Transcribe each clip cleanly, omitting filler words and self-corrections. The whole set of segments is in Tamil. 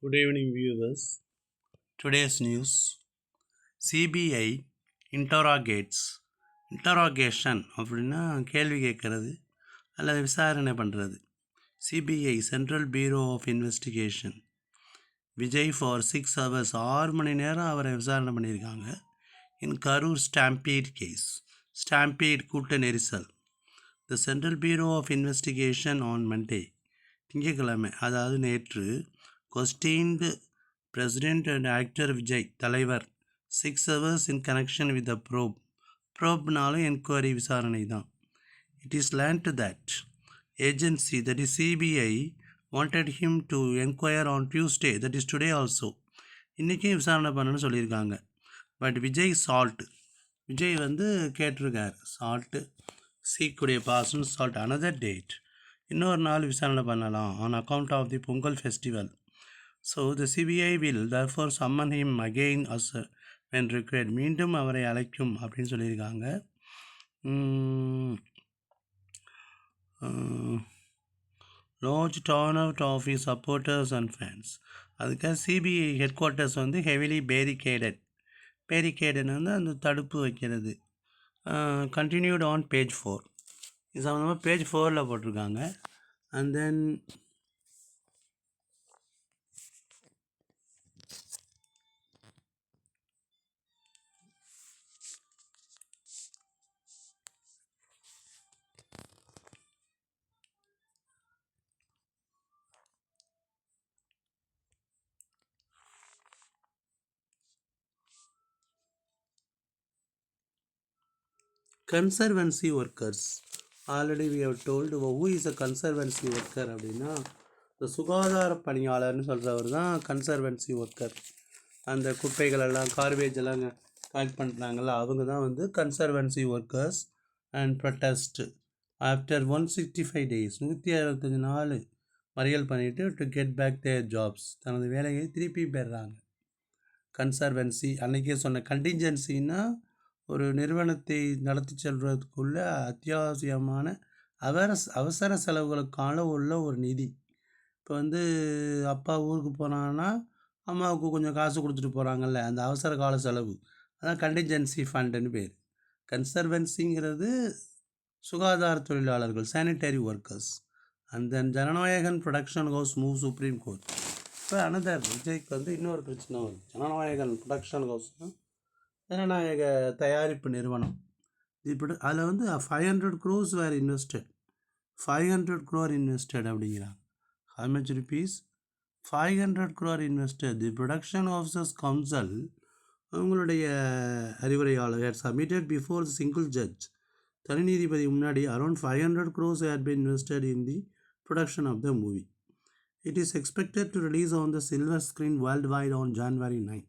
Good evening, viewers. Today's news: CBI interrogates. Interrogation அப்படின்னா கேள்வி கேட்கறது அல்லது விசாரணை பண்ணுறது. CBI central bureau of investigation Vijay for 6 hours 6 மணி நேரம் அவரை விசாரணை பண்ணியிருக்காங்க. In Karur stampede case. Stampede கூட்ட நெரிசல். The central bureau of investigation on Monday, திங்கட்கிழமை அதாவது நேற்று, questioned president and actor Vijay தலைவர் 6 hours in connection with the ப்ரோப்னாலும் என்கொயரி விசாரணை தான். It is learnt that agency, that is CBI, wanted him to enquire on Tuesday, that is today also. இன்றைக்கும் விசாரணை பண்ணணும்னு சொல்லியிருக்காங்க. பட் விஜய் விஜய் கேட்டிருக்கார் சால்ட்டு சீக்குடைய பாசன் சால்ட் அனதர் டேட், இன்னொரு நாள் விசாரணை பண்ணலாம் on account of the Pongal festival. So the CBI will therefore summon him again as when required. மீண்டும் அவரை அழைக்கும் அப்படின்னு சொல்லியிருக்காங்க. Large turn out of his supporters and fans. அதுக்காக சிபிஐ ஹெட் குவார்ட்டர்ஸ் ஹெவிலி பேரிகேடுன்னு அந்த தடுப்பு வைக்கிறது. Continued on page 4. இது சம்மந்தமாக பேஜ் 4 போட்டிருக்காங்க. And then conservancy workers. Already we have told who is a conservancy worker அப்படின்னா, இந்த சுகாதார பணியாளர்னு சொல்கிறவர் தான் கன்சர்வன்சி ஒர்க்கர். அந்த குப்பைகளெல்லாம் கார்பேஜ் எல்லாம் கலெக்ட் பண்ணுறாங்கல்ல, அவங்க தான் conservancy workers. And protest after 165 days 165 நாள் மறியல் பண்ணிவிட்டு to get back their jobs, தனது வேலையை திருப்பி பெறுறாங்க. கன்சர்வன்சி அன்றைக்கே சொன்ன கண்டிஞ்சன்சின்னா ஒரு நிறுவனத்தை நடத்தி செல்வதற்குள்ள அத்தியாவசியமான அவசர செலவுகளுக்கான உள்ள ஒரு நிதி. இப்போ அப்பா ஊருக்கு போனாங்கன்னா அம்மாவுக்கு கொஞ்சம் காசு கொடுத்துட்டு போகிறாங்கல்ல, அந்த அவசர கால செலவு, அதான் கண்டிஞ்சன்சி ஃபண்டுன்னு பேர். கன்சர்வன்சிங்கிறது சுகாதார தொழிலாளர்கள், sanitary workers. And then Jananayagan production house move supreme court. இப்போ அனதர் விஜய்க்கு இன்னொரு பிரச்சனை வருது. ஜனநாயகன் ப்ரொடக்ஷன் ஹவுஸ் ஜனநாயக தயாரிப்பு நிறுவனம். இப்படி அதில் 500 crores வேர் இன்வெஸ்டட். 500 crore இன்வெஸ்டட் அப்படிங்கிறாங்க. how much rupees? 500 crore invested. The production officers council அவங்களுடைய அறிவுரையாளர் சப்மிட்டட் பிஃபோர் சிங்கிள் ஜட்ஜ், தனி நீதிபதி முன்னாடி around 500 crores had been invested in the production of the movie. It is expected to release on the silver screen worldwide on January 9.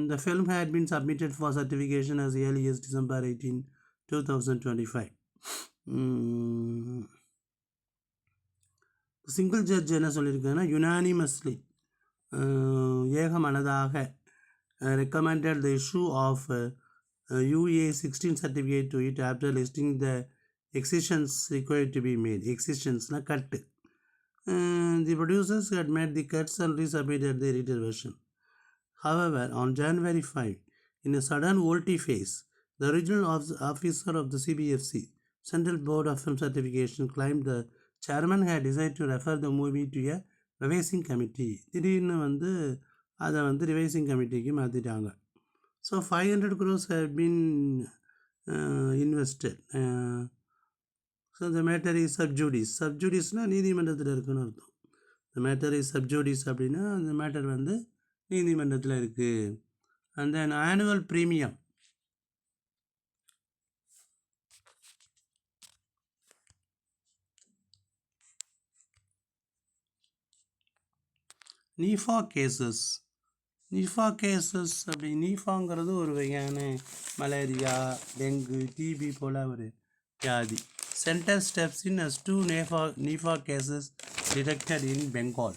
The film had been submitted for certification as early as December 18, 2025. Single judge என்ன சொல்லியிருக்காங்கன்னா, யுனானிமஸ்லி ஏகமனதாக recommended the issue of UA 16 certificate to it after listing the excisions required to be made. Excisions cut. The producers had made the cuts and resubmitted the edited version. However, on January 5, in a sudden volte-face, the original officer of the CBFC, Central Board of Film Certification, claimed the chairman had decided to refer the movie to a revising committee. திடீர்னு அதை revising committeeக்கு மாற்றிட்டாங்க. So 500 crores have been invested. So the matter is sub judice. Sub judiceனா நீதிமன்றத்தில் இருக்குன்னு அர்த்தம். The matter is sub judice அப்படின்னா அந்த மேட்டர் நீதிமன்றத்தில் இருக்குது. And then annual premium. Nipah cases அப்படி நீஃபாங்கிறது ஒரு வகையான மலேரியா, டெங்கு, டிபி போல் ஒரு வியாதி. Centre steps in as 2 நீஃபா cases detected in Bengal.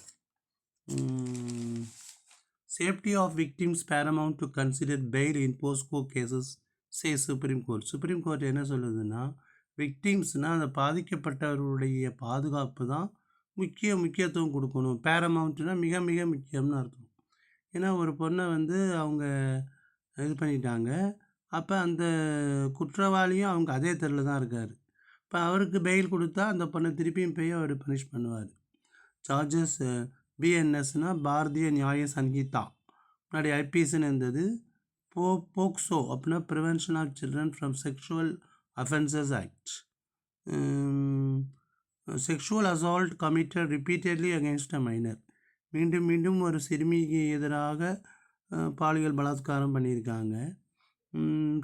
Safety of victims paramount to consider bail in POSCO cases, say Supreme Court. Supreme court என்ன சொல்லுதுன்னா, விக்டிம்ஸ்னால் அந்த பாதிக்கப்பட்டவர்களுடைய பாதுகாப்பு தான் முக்கியத்துவம் கொடுக்கணும். பேரமவுண்ட்னா மிக மிக முக்கியம்னு அர்த்தம். ஏன்னா ஒரு பொண்ணை வந்து அவங்க இது பண்ணிட்டாங்க. அப்போ அந்த குற்றவாளியும் அவங்க அதே தெருவில் தான் இருக்கார். இப்போ அவருக்கு பெயில் கொடுத்தா அந்த பொண்ணை திருப்பியும் போய் அவர் பனிஷ் பண்ணுவார். சார்ஜஸ் பிஎன்எஸ்னால் பாரதிய நியாய சங்கீதா, முன்னாடி ஐபிஎஸ்ன்னு இருந்தது. போக்சோ அப்படின்னா prevention of children from sexual offences act. Sexual assault committed repeatedly against a minor, மீண்டும் மீண்டும் ஒரு சிறுமிக்கு எதிராக பாலியல் பலாத்காரம் பண்ணியிருக்காங்க.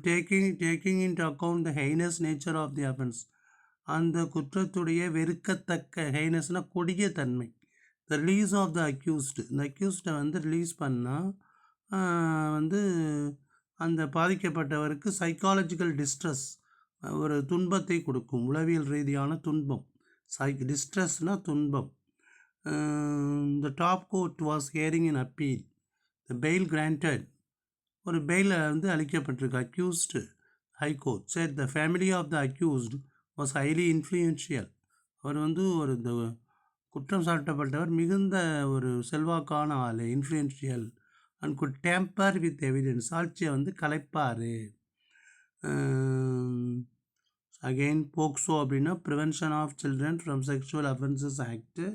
Taking into account the heinous nature of the offence, அந்த குற்றத்துடைய வெறுக்கத்தக்க, ஹெய்னஸ்னால் கொடிய தன்மை. The release of the accused, இந்த அக்யூஸ்டை வந்து ரிலீஸ் பண்ணால் வந்து அந்த பாதிக்கப்பட்டவருக்கு சைக்காலஜிக்கல் டிஸ்ட்ரெஸ், ஒரு துன்பத்தை கொடுக்கும், உளவியல் ரீதியான துன்பம். டிஸ்ட்ரெஸ்னால் துன்பம். The top court was hearing in appeal, the bail granted, ஒரு பெயில் வந்து அளிக்கப்பட்டிருக்கு. Accused high court said the family of the accused was highly influential, அவர் வந்து ஒரு இந்த குற்றம் சாட்டப்பட்டவர் மிகுந்த ஒரு செல்வாக்கான ஆள், influential, and could tamper with evidence, சாட்சியை வந்து கலைப்பார். அகெயின் போக்சோ அப்படின்னா prevention of children from sexual offences act.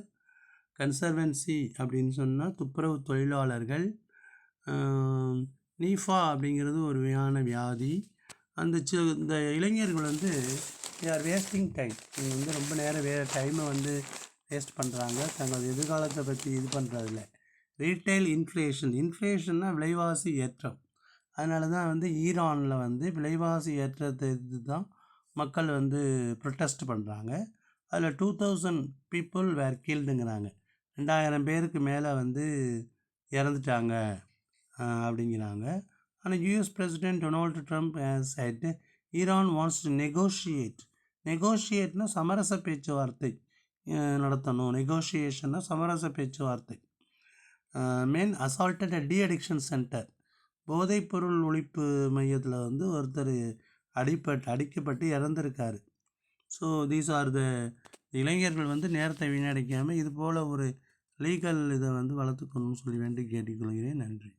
Conservancy அப்படின்னு சொன்னால் துப்புரவு தொழிலாளர்கள். நீஃபா அப்படிங்கிறது ஒரு வகையான வியாதி. இந்த இளைஞர்கள் வந்து தே ஆர் வேஸ்டிங் டைம், இவங்க வந்து ரொம்ப நேரம் டைமை வந்து வேஸ்ட் பண்ணுறாங்க, தங்கள் எதிர்காலத்தை பற்றி இது பண்ணுறதில்ல. ரீட்டைல் இன்ஃப்ளேஷன்னா விலைவாசி ஏற்றம். அதனால தான் வந்து ஈரானில் வந்து விலைவாசி ஏற்றத்தை இது தான் மக்கள் வந்து ப்ரொட்டஸ்ட் பண்ணுறாங்க. அதில் 2000 people வேர் கில்டுங்கிறாங்க, 2000 பேருக்கு மேலே வந்து இறந்துட்டாங்க அப்படிங்கிறாங்க. ஆனால் US president Donald Trump has said Iran wants to நெகோஷியேட்னா சமரச பேச்சுவார்த்தை நடத்தணும். நெகோஷியேஷன்னா சமரச பேச்சுவார்த்தை. Men assaulted de addiction centre, போதைப்பொருள் ஒழிப்பு மையத்தில் வந்து ஒருத்தர் அடிக்கப்பட்டு இறந்துருக்காரு. ஸோ தீஸ் ஆர் த இளைஞர்கள் வந்து நேரத்தை வீணடிக்காமல் இது போல் ஒரு லீகல் இதை வந்து வளர்த்துக்கணும்னு சொல்லி வேண்டி கேட்டுக்கொள்கிறேன். நன்றி.